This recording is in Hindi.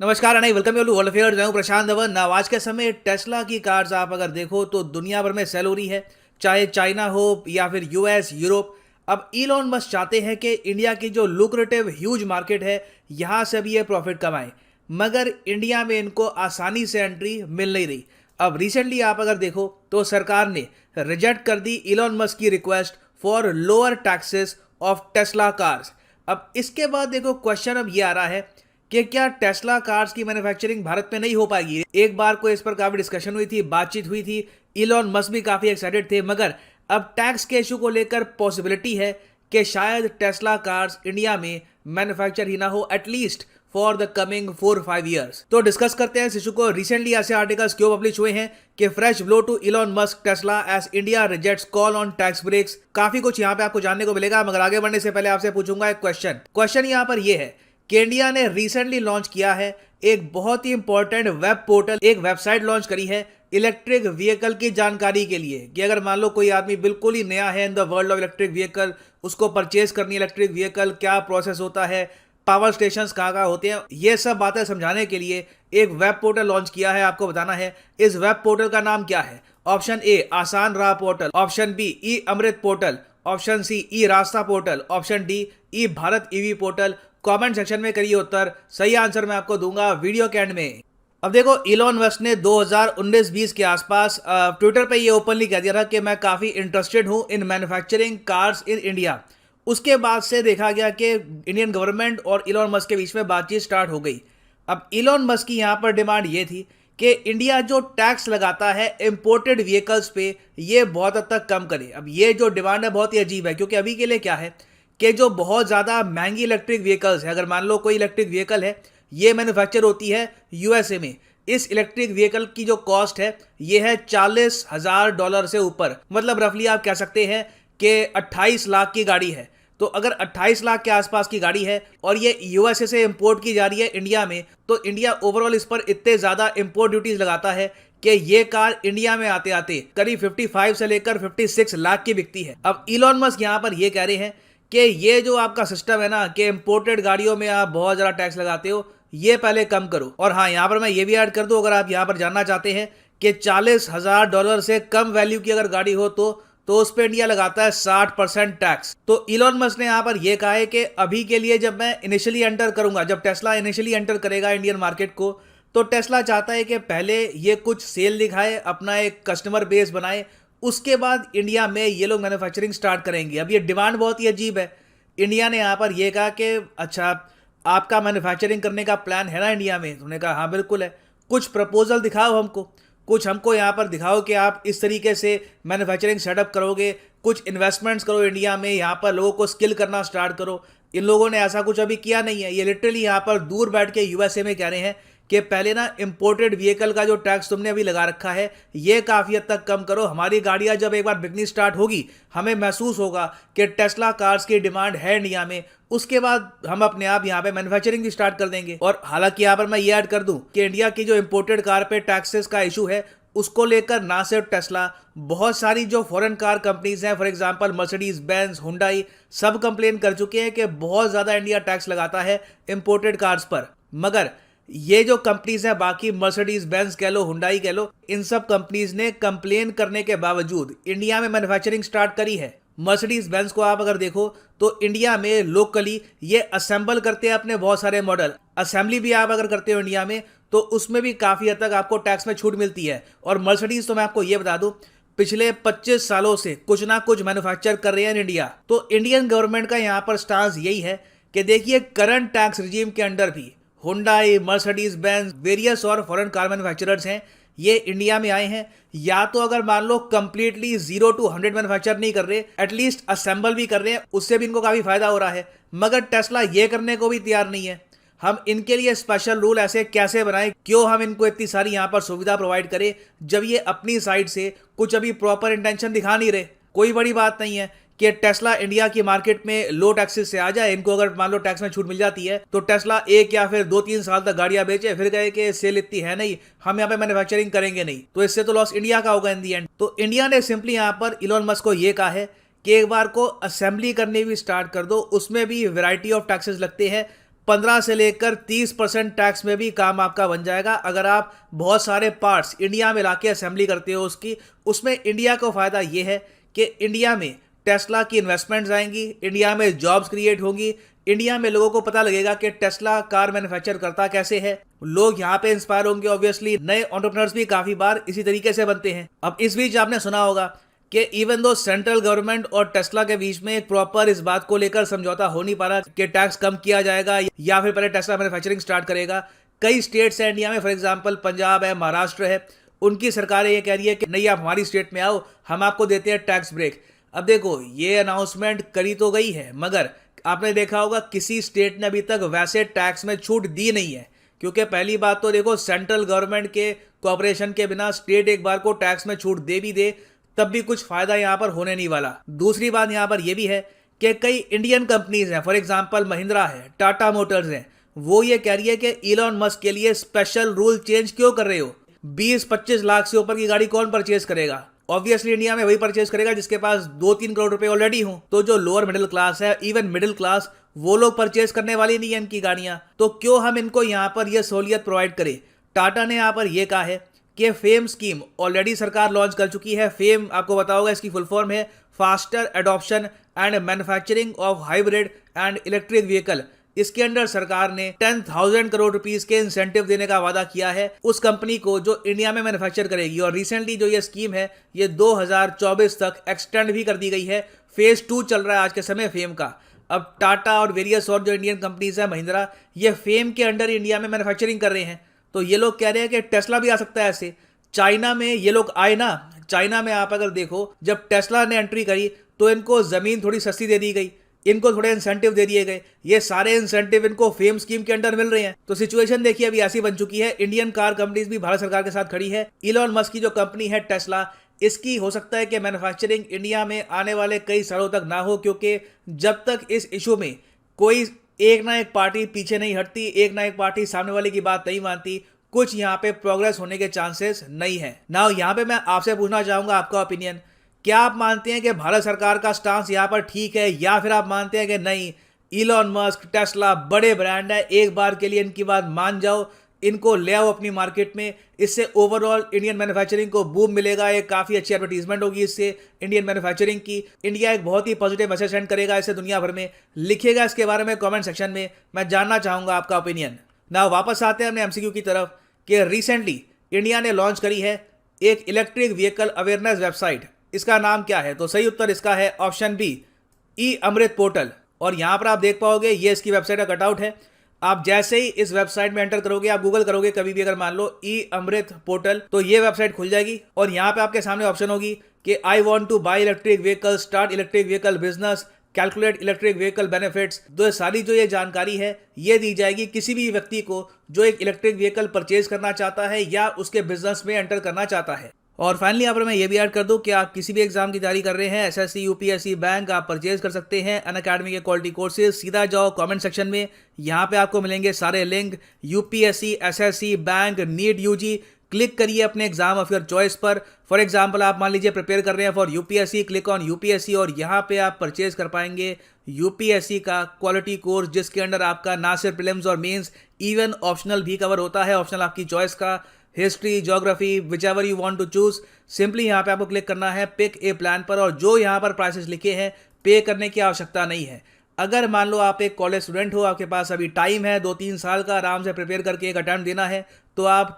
नमस्कार अनई, welcome you to world affairs. मैं हूं प्रशांत धवन। आज के समय टेस्ला की कार्स आप अगर देखो तो दुनिया भर में सेल हो रही है, चाहे चाइना हो या फिर यूएस, यूरोप। अब इलॉन मस्क चाहते हैं कि इंडिया की जो लुक्रेटिव ह्यूज मार्केट है, यहां से भी ये प्रॉफिट कमाएं, मगर इंडिया में इनको आसानी से एंट्री मिल नहीं रही। अब रिसेंटली आप अगर देखो तो सरकार ने रिजेक्ट कर दी इलॉन मस्क की request for lower taxes of Tesla cars. अब इसके बाद देखो क्वेश्चन अब ये आ रहा है कि क्या टेस्ला कार्स की मैन्युफैक्चरिंग भारत में नहीं हो पाएगी। एक बार को इस पर काफी डिस्कशन हुई थी, बातचीत हुई थी, इलॉन मस्क भी काफी एक्साइटेड थे, मगर अब टैक्स के इशू को लेकर पॉसिबिलिटी है कि शायद टेस्ला कार्स इंडिया में मैन्युफैक्चर ही ना हो, at least for the coming 4-5 years. तो डिस्कस करते हैं इस इशू को। रिसेंटली ऐसे आर्टिकल्स क्यों पब्लिश हुए हैं कि fresh blow to Elon Musk, Tesla as India rejects call on tax breaks. काफी कुछ यहाँ पे आपको जानने को मिलेगा, मगर आगे बढ़ने से पहले आपसे पूछूंगा एक क्वेश्चन यहाँ पर यह है कि इंडिया ने रिसेंटली लॉन्च किया है एक बहुत ही इंपॉर्टेंट वेब पोर्टल, एक वेबसाइट लॉन्च करी है इलेक्ट्रिक व्हीकल की जानकारी के लिए, कि अगर मान लो कोई आदमी बिल्कुल ही नया है in the world of electric vehicle, उसको परचेज करनी है इलेक्ट्रिक व्हीकल, क्या प्रोसेस होता है, पावर स्टेशन कहाँ होते हैं, ये सब बातें समझाने के लिए एक वेब पोर्टल लॉन्च किया है। आपको बताना है इस वेब पोर्टल का नाम क्या है। ऑप्शन ए आसान राह पोर्टल, ऑप्शन बी ई अमृत पोर्टल, ऑप्शन सी ई रास्ता portal, option D E Bharat EV portal. Comment section में करिए उत्तर, सही आंसर मैं आपको दूंगा वीडियो के एंड में। अब देखो, इलॉन मस्क ने 2019-20 के आसपास ट्विटर पे ये ओपनली कह दिया था कि मैं काफ़ी इंटरेस्टेड हूँ in manufacturing cars in India. उसके बाद से देखा गया कि इंडियन गवर्नमेंट और इलॉन मस्क के बीच में बातचीत स्टार्ट हो गई। अब इलॉन मस्क की यहाँ पर डिमांड ये थी कि इंडिया जो टैक्स लगाता है इंपोर्टेड व्हीकल्स पे, ये बहुत हद तक कम करे। अब ये जो डिमांड है बहुत ही अजीब है, क्योंकि अभी के लिए क्या है कि जो बहुत ज़्यादा महंगी इलेक्ट्रिक व्हीकल्स है, अगर मान लो कोई इलेक्ट्रिक व्हीकल है, ये मैन्युफैक्चर होती है यूएसए में। इस इलेक्ट्रिक व्हीकल की जो कॉस्ट है ये है $40,000 से ऊपर, मतलब रफली आप कह सकते हैं कि 28 लाख की गाड़ी है। तो अगर 28 लाख के आसपास की गाड़ी है और ये यूएसए से इंपोर्ट की जा रही है इंडिया में, तो इंडिया ओवरऑल इस पर इतने ज़्यादा इंपोर्ट ड्यूटीज लगाता है कि ये कार इंडिया में आते आते करीब 55 से लेकर 56 लाख की बिकती है। अब इलॉन मस्क यहाँ पर ये कह रहे हैं कि ये जो आपका सिस्टम है ना कि इंपोर्टेड गाड़ियों में आप बहुत ज़्यादा टैक्स लगाते हो, ये पहले कम करो। और हाँ, यहाँ पर मैं ये भी ऐड कर दूँ, अगर आप यहाँ पर जानना चाहते हैं कि $40,000 से कम वैल्यू की अगर गाड़ी हो तो उस पर इंडिया लगाता है 60% टैक्स। तो इलॉन मस्क ने यहाँ पर यह कहा है कि अभी के लिए जब मैं इनिशियली एंटर करूंगा, जब टेस्ला इनिशियली एंटर करेगा इंडियन मार्केट को, तो टेस्ला चाहता है कि पहले ये कुछ सेल दिखाए, अपना एक कस्टमर बेस बनाए, उसके बाद इंडिया में ये लोग मैन्युफैक्चरिंग स्टार्ट करेंगे। अब ये डिमांड बहुत ही अजीब है। इंडिया ने यहाँ पर यह कहा कि अच्छा, आपका मैन्युफैक्चरिंग करने का प्लान है ना इंडिया में? उन्होंने कहा हाँ बिल्कुल है। कुछ प्रपोजल दिखाओ हमको, कुछ हमको यहाँ पर दिखाओ कि आप इस तरीके से मैन्युफैक्चरिंग सेटअप करोगे, कुछ इन्वेस्टमेंट्स करो इंडिया में, यहाँ पर लोगों को स्किल करना स्टार्ट करो। इन लोगों ने ऐसा कुछ अभी किया नहीं है। ये लिटरली यहाँ पर दूर बैठ के यूएसए में कह रहे हैं कि पहले ना इंपोर्टेड व्हीकल का जो टैक्स तुमने अभी लगा रखा है, ये काफ़ी हद तक कम करो। हमारी गाड़ियाँ जब एक बार बिकनी स्टार्ट होगी, हमें महसूस होगा कि टेस्ला कार्स की डिमांड है इंडिया में, उसके बाद हम अपने आप यहाँ पे मैन्युफैक्चरिंग भी स्टार्ट कर देंगे। और हालांकि यहाँ पर मैं ये ऐड कर दूं कि इंडिया की जो इंपोर्टेड कार पे टैक्सेस का इशू है, उसको लेकर ना सिर्फ टेस्ला, बहुत सारी जो फॉरेन कार कंपनीज हैं, for example Mercedes Benz, Hyundai, सब कंप्लेन कर चुके हैं कि बहुत ज़्यादा इंडिया टैक्स लगाता है इंपोर्टेड कार्स पर। मगर ये जो कंपनीज हैं, बाकी मर्सिडीज बेंज कह लो, हुंडई कह लो, इन सब कंपनीज ने कंप्लेन करने के बावजूद इंडिया में मैन्युफैक्चरिंग स्टार्ट करी है। मर्सिडीज बेंज को आप अगर देखो तो इंडिया में लोकली ये असेंबल करते हैं अपने बहुत सारे मॉडल। असेंबली भी आप अगर करते हो इंडिया में, तो उसमें भी काफ़ी हद तक आपको टैक्स में छूट मिलती है। और मर्सिडीज तो मैं आपको ये बता दूं, पिछले 25 सालों से कुछ ना कुछ मैन्युफैक्चर कर रहे हैं इंडिया। तो इंडियन गवर्नमेंट का यहाँ पर स्टांस यही है कि देखिए, करंट टैक्स रिजीम के अंडर भी हुंडई, मर्सिडीज बेंज, वेरियस और फॉरेन कार मैन्युफैक्चरर्स हैं, ये इंडिया में आए हैं। या तो अगर मान लो कंप्लीटली 0 to 100 मैन्युफैक्चर नहीं कर रहे, एटलीस्ट असेंबल भी कर रहे हैं, उससे भी इनको काफ़ी फायदा हो रहा है। मगर टेस्ला ये करने को भी तैयार नहीं है। हम इनके लिए स्पेशल रूल ऐसे कैसे बनाएं, क्यों हम इनको इतनी सारी यहाँ पर सुविधा प्रोवाइड करें, जब ये अपनी साइड से कुछ अभी प्रॉपर इंटेंशन दिखा नहीं रहे। कोई बड़ी बात नहीं है कि टेस्ला इंडिया की मार्केट में लो टैक्सेस से आ जाए। इनको अगर मान लो टैक्स में छूट मिल जाती है, तो टेस्ला 1 या फिर 2-3 साल तक गाड़ियां बेचे, फिर कहे कि सेल इतनी है नहीं, हम यहाँ पे मैन्युफैक्चरिंग करेंगे नहीं, तो इससे तो लॉस इंडिया का होगा इन दी एंड। तो इंडिया ने सिंपली यहाँ पर इलॉन मस्क को ये कहा है कि एक बार को असेंबली करनी भी स्टार्ट कर दो, उसमें भी वैरायटी ऑफ टैक्सेस लगते हैं, 15 से लेकर 30% टैक्स में भी काम आपका बन जाएगा अगर आप बहुत सारे पार्ट्स इंडिया में लाके असेंबली करते हो उसकी। उसमें इंडिया को फ़ायदा ये है कि इंडिया में टेस्ला की इन्वेस्टमेंट्स आएंगी, इंडिया में जॉब्स क्रिएट होंगी, इंडिया में लोगों को पता लगेगा कि टेस्ला कार मैन्युफैक्चर करता कैसे है, लोग यहाँ पे इंस्पायर होंगे। ऑब्वियसली नए एंटरप्रेन्योर्स भी काफ़ी बार इसी तरीके से बनते हैं। अब इस बीच आपने सुना होगा कि इवन दो सेंट्रल गवर्नमेंट और टेस्ला के बीच में एक प्रॉपर इस बात को लेकर समझौता हो नहीं पा रहा कि टैक्स कम किया जाएगा या फिर पहले टेस्ला मैन्युफैक्चरिंग स्टार्ट करेगा। कई स्टेट्स हैं इंडिया में, फॉर एग्जांपल पंजाब है, महाराष्ट्र है, उनकी सरकारें ये कह रही है कि नहीं आप हमारी स्टेट में आओ, हम आपको देते हैं टैक्स ब्रेक। अब देखो ये अनाउंसमेंट करी तो गई है मगर आपने देखा होगा किसी स्टेट ने अभी तक वैसे टैक्स में छूट दी नहीं है, क्योंकि पहली बात तो देखो सेंट्रल गवर्नमेंट के कोऑपरेशन के बिना स्टेट एक बार को टैक्स में छूट दे भी दे तब भी कुछ फायदा यहां पर होने नहीं वाला। दूसरी बात यहां पर यह भी है कि कई इंडियन कंपनीज हैं, फॉर एग्जांपल महिंद्रा है, टाटा मोटर्स हैं, वो ये कह रही है कि इलॉन मस्क के लिए स्पेशल रूल चेंज क्यों कर रहे हो। 20-25 लाख से ऊपर की गाड़ी कौन परचेज करेगा? ऑब्वियसली इंडिया में वही परचेज करेगा जिसके पास 2-3 करोड़ रुपए ऑलरेडी हो। तो जो लोअर मिडिल क्लास है, इवन मिडिल क्लास, वो लोग परचेज करने वाले नहीं है इनकी गाड़ियां। तो क्यों हम इनको यहाँ पर यह सहूलियत प्रोवाइड करें। टाटा ने यहाँ पर यह कहा है कि फेम स्कीम ऑलरेडी सरकार लॉन्च कर चुकी है। फेम आपको पता होगा इसकी फुल फॉर्म है faster adoption and manufacturing of hybrid and electric vehicle. इसके अंडर सरकार ने 10,000 करोड़ रुपीस के इंसेंटिव देने का वादा किया है उस कंपनी को जो इंडिया में मैन्युफैक्चर करेगी। और रिसेंटली जो ये स्कीम है ये 2024 तक एक्सटेंड भी कर दी गई है। फेज 2 चल रहा है आज के समय फेम का। अब टाटा और वेरियस और जो इंडियन कंपनीज है, महिंद्रा, ये फेम के अंडर इंडिया में मैन्युफैक्चरिंग कर रहे हैं। तो ये लोग कह रहे हैं कि टेस्ला भी आ सकता है ऐसे। चाइना में ये लोग आए ना, चाइना में आप अगर देखो जब टेस्ला ने एंट्री करी तो इनको जमीन थोड़ी सस्ती दे दी गई, इनको थोड़े इंसेंटिव दे दिए गए। ये सारे इंसेंटिव इनको फेम स्कीम के अंडर मिल रहे हैं। तो सिचुएशन देखिए अभी ऐसी बन चुकी है। इंडियन कार कंपनीज भी भारत सरकार के साथ खड़ी है। इलॉन मस्क की जो कंपनी है टेस्ला, इसकी हो सकता है कि मैन्युफैक्चरिंग इंडिया में आने वाले कई सालों तक ना हो, क्योंकि जब तक इस इशू में कोई एक ना एक पार्टी पीछे नहीं हटती, एक ना एक पार्टी सामने वाले की बात नहीं मानती, कुछ यहाँ पे प्रोग्रेस होने के चांसेस नहीं है। ना यहाँ पे मैं आपसे पूछना चाहूंगा आपका ओपिनियन। क्या आप मानते हैं कि भारत सरकार का स्टांस यहाँ पर ठीक है, या फिर आप मानते हैं कि नहीं इलॉन मस्क, टेस्ला बड़े ब्रांड है, एक बार के लिए इनकी बात मान जाओ, इनको ले आओ अपनी मार्केट में, इससे ओवरऑल इंडियन मैन्युफैक्चरिंग को बूम मिलेगा, एक काफ़ी अच्छी एडवर्टीजमेंट होगी इससे इंडियन मैन्युफैक्चरिंग की, इंडिया एक बहुत ही पॉजिटिव मैसेज सेंड करेगा इससे दुनिया भर में। लिखिएगा इसके बारे में कमेंट सेक्शन में, मैं जानना चाहूँगा आपका ओपिनियन। ना वापस आते हैं अपने एमसीक्यू की तरफ कि रिसेंटली इंडिया ने लॉन्च करी है एक इलेक्ट्रिक व्हीकल अवेयरनेस वेबसाइट। इसका नाम क्या है? तो सही उत्तर इसका है ऑप्शन बी, ई अमृत पोर्टल। और यहाँ पर आप देख पाओगे ये इसकी वेबसाइट का कटआउट है। आप जैसे ही इस वेबसाइट में एंटर करोगे, आप गूगल करोगे कभी भी, अगर मान लो ई अमृत पोर्टल, तो ये वेबसाइट खुल जाएगी और यहाँ पे आपके सामने ऑप्शन होगी कि I want two by electric vehicle, start electric vehicle business, calculate electric vehicle benefits. तो ये सारी जो ये जानकारी है ये दी जाएगी किसी भी व्यक्ति को जो एक इलेक्ट्रिक व्हीकल परचेज करना चाहता है या उसके बिजनेस में एंटर करना चाहता है। और फाइनली यहाँ पर मैं ये भी ऐड कर दूं कि आप किसी भी एग्जाम की तैयारी कर रहे हैं, एसएससी, यूपीएससी, बैंक, आप परचेज कर सकते हैं अनअकैडमी के क्वालिटी कोर्सेज। सीधा जाओ कमेंट सेक्शन में, यहाँ पे आपको मिलेंगे सारे link, UPSC, SSC, bank, NEET, UG. Click करिए अपने एग्जाम ऑफ योर चॉइस पर। फॉर एग्जाम्पल आप मान लीजिए प्रिपेयर कर रहे हैं for UPSC, click on UPSC और यहाँ पे आप परचेज कर पाएंगे यूपीएससी का क्वालिटी कोर्स, जिसके अंडर आपका ना सिर्फ प्रीलिम्स और मेंस, इवन ऑप्शनल भी कवर होता है। ऑप्शनल आपकी चॉइस का, history, geography, whichever you want to choose. Simply यहाँ पे आपको क्लिक करना है पिक ए प्लान पर, और जो यहाँ पर प्राइसेस लिखे हैं पे करने की आवश्यकता नहीं है। अगर मान लो आप एक कॉलेज स्टूडेंट हो, आपके पास अभी टाइम है 2-3 साल का, आराम से प्रिपेयर करके एक अटेम्प्ट देना है, तो आप